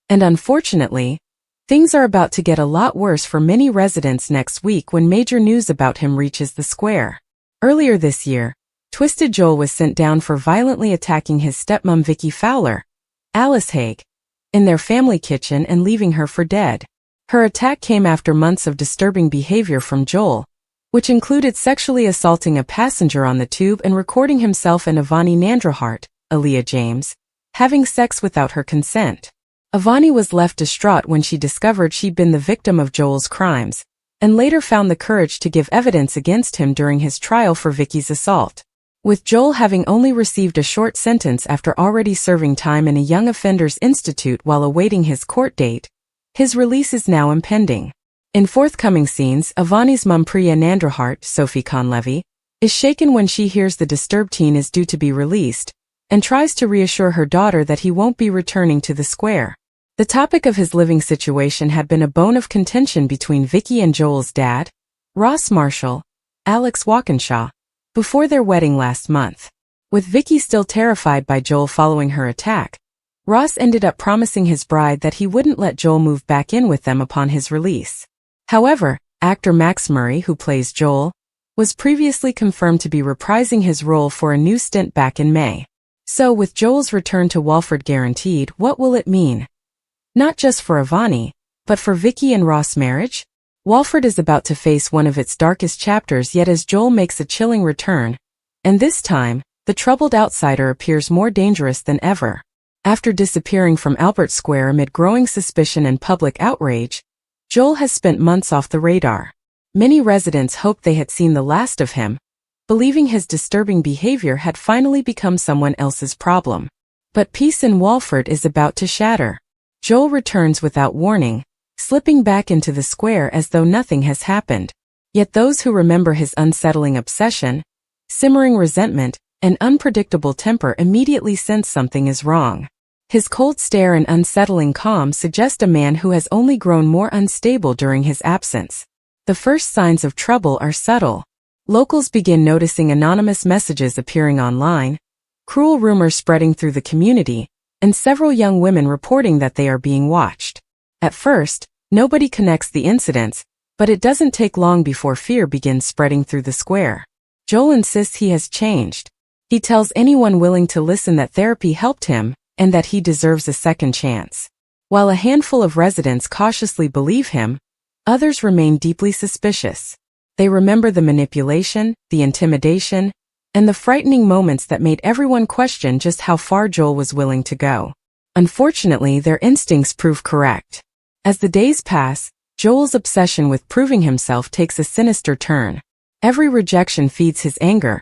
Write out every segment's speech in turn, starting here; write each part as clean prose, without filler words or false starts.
And unfortunately, things are about to get a lot worse for many residents next week when major news about him reaches the square. Earlier this year, Twisted Joel was sent down for violently attacking his stepmom Vicky Fowler, Alice Haig, in their family kitchen and leaving her for dead. Her attack came after months of disturbing behavior from Joel, which included sexually assaulting a passenger on the tube and recording himself and Ivani Nandrahart, Aaliyah James, having sex without her consent. Ivani was left distraught when she discovered she'd been the victim of Joel's crimes, and later found the courage to give evidence against him during his trial for Vicky's assault. With Joel having only received a short sentence after already serving time in a Young Offenders Institute while awaiting his court date, his release is now impending. In forthcoming scenes, Ivani's mum Priya Nandrahart, Sophie Conlevy, is shaken when she hears the disturbed teen is due to be released, and tries to reassure her daughter that he won't be returning to the square. The topic of his living situation had been a bone of contention between Vicky and Joel's dad, Ross Marshall, Alex Walkinshaw, before their wedding last month. With Vicky still terrified by Joel following her attack, Ross ended up promising his bride that he wouldn't let Joel move back in with them upon his release. However, actor Max Murray, who plays Joel, was previously confirmed to be reprising his role for a new stint back in May. So with Joel's return to Walford guaranteed, what will it mean? Not just for Ivani, but for Vicky and Ross' marriage? Walford is about to face one of its darkest chapters yet as Joel makes a chilling return, and this time, the troubled outsider appears more dangerous than ever. After disappearing from Albert Square amid growing suspicion and public outrage, Joel has spent months off the radar. Many residents hoped they had seen the last of him, believing his disturbing behavior had finally become someone else's problem. But peace in Walford is about to shatter. Joel returns without warning, slipping back into the square as though nothing has happened. Yet those who remember his unsettling obsession, simmering resentment, and unpredictable temper immediately sense something is wrong. His cold stare and unsettling calm suggest a man who has only grown more unstable during his absence. The first signs of trouble are subtle. Locals begin noticing anonymous messages appearing online, cruel rumors spreading through the community, and several young women reporting that they are being watched. At first, nobody connects the incidents, but it doesn't take long before fear begins spreading through the square. Joel insists he has changed. He tells anyone willing to listen that therapy helped him, and that he deserves a second chance. While a handful of residents cautiously believe him, others remain deeply suspicious. They remember the manipulation, the intimidation, and the frightening moments that made everyone question just how far Joel was willing to go. Unfortunately, their instincts prove correct. As the days pass, Joel's obsession with proving himself takes a sinister turn. Every rejection feeds his anger.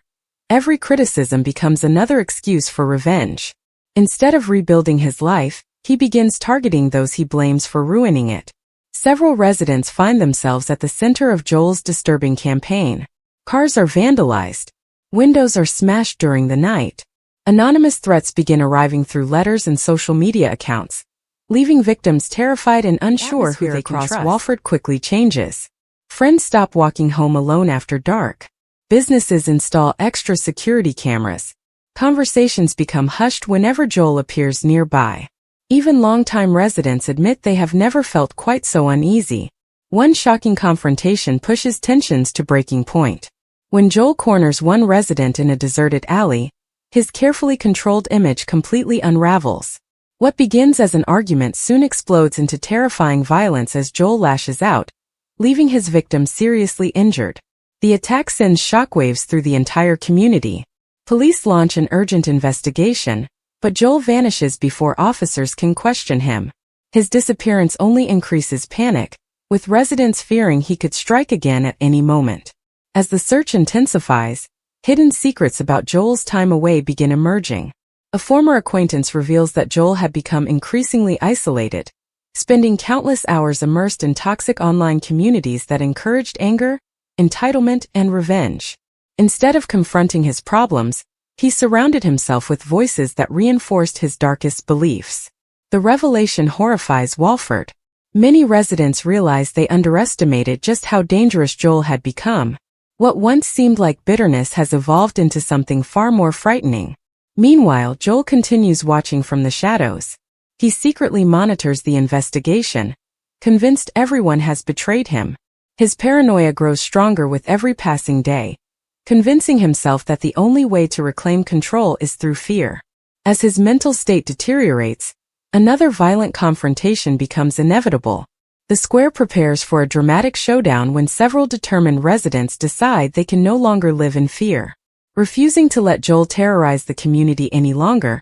Every criticism becomes another excuse for revenge. Instead of rebuilding his life, he begins targeting those he blames for ruining it. Several residents find themselves at the center of Joel's disturbing campaign. Cars are vandalized. Windows are smashed during the night. Anonymous threats begin arriving through letters and social media accounts, leaving victims terrified and unsure who they can trust. Walford quickly changes. Friends stop walking home alone after dark. Businesses install extra security cameras. Conversations become hushed whenever Joel appears nearby. Even longtime residents admit they have never felt quite so uneasy. One shocking confrontation pushes tensions to breaking point. When Joel corners one resident in a deserted alley, his carefully controlled image completely unravels. What begins as an argument soon explodes into terrifying violence as Joel lashes out, leaving his victim seriously injured. The attack sends shockwaves through the entire community. Police launch an urgent investigation, but Joel vanishes before officers can question him. His disappearance only increases panic, with residents fearing he could strike again at any moment. As the search intensifies, hidden secrets about Joel's time away begin emerging. A former acquaintance reveals that Joel had become increasingly isolated, spending countless hours immersed in toxic online communities that encouraged anger, entitlement, and revenge. Instead of confronting his problems, he surrounded himself with voices that reinforced his darkest beliefs. The revelation horrifies Walford. Many residents realize they underestimated just how dangerous Joel had become. What once seemed like bitterness has evolved into something far more frightening. Meanwhile, Joel continues watching from the shadows. He secretly monitors the investigation, convinced everyone has betrayed him. His paranoia grows stronger with every passing day, convincing himself that the only way to reclaim control is through fear. As his mental state deteriorates, another violent confrontation becomes inevitable. The square prepares for a dramatic showdown when several determined residents decide they can no longer live in fear. Refusing to let Joel terrorize the community any longer,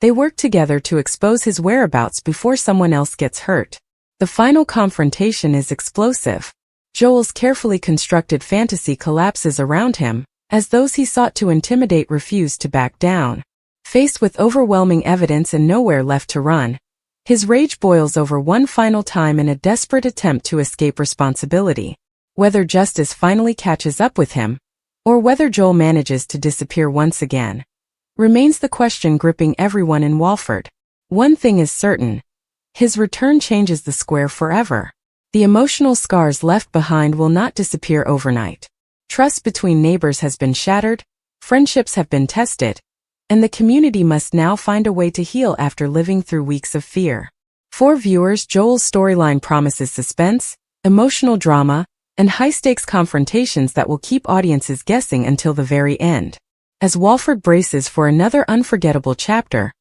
they work together to expose his whereabouts before someone else gets hurt. The final confrontation is explosive. Joel's carefully constructed fantasy collapses around him, as those he sought to intimidate refuse to back down. Faced with overwhelming evidence and nowhere left to run, his rage boils over one final time in a desperate attempt to escape responsibility. Whether justice finally catches up with him, or whether Joel manages to disappear once again, remains the question gripping everyone in Walford. One thing is certain: his return changes the square forever. The emotional scars left behind will not disappear overnight. Trust between neighbors has been shattered, friendships have been tested, and the community must now find a way to heal after living through weeks of fear. For viewers, Joel's storyline promises suspense, emotional drama, and high-stakes confrontations that will keep audiences guessing until the very end. As Walford braces for another unforgettable chapter,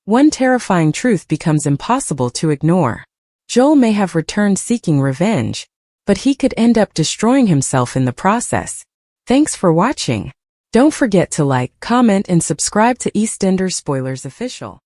one terrifying truth becomes impossible to ignore. Joel may have returned seeking revenge, but he could end up destroying himself in the process. Thanks for watching. Don't forget to like, comment, and subscribe to EastEnders Spoilers Official.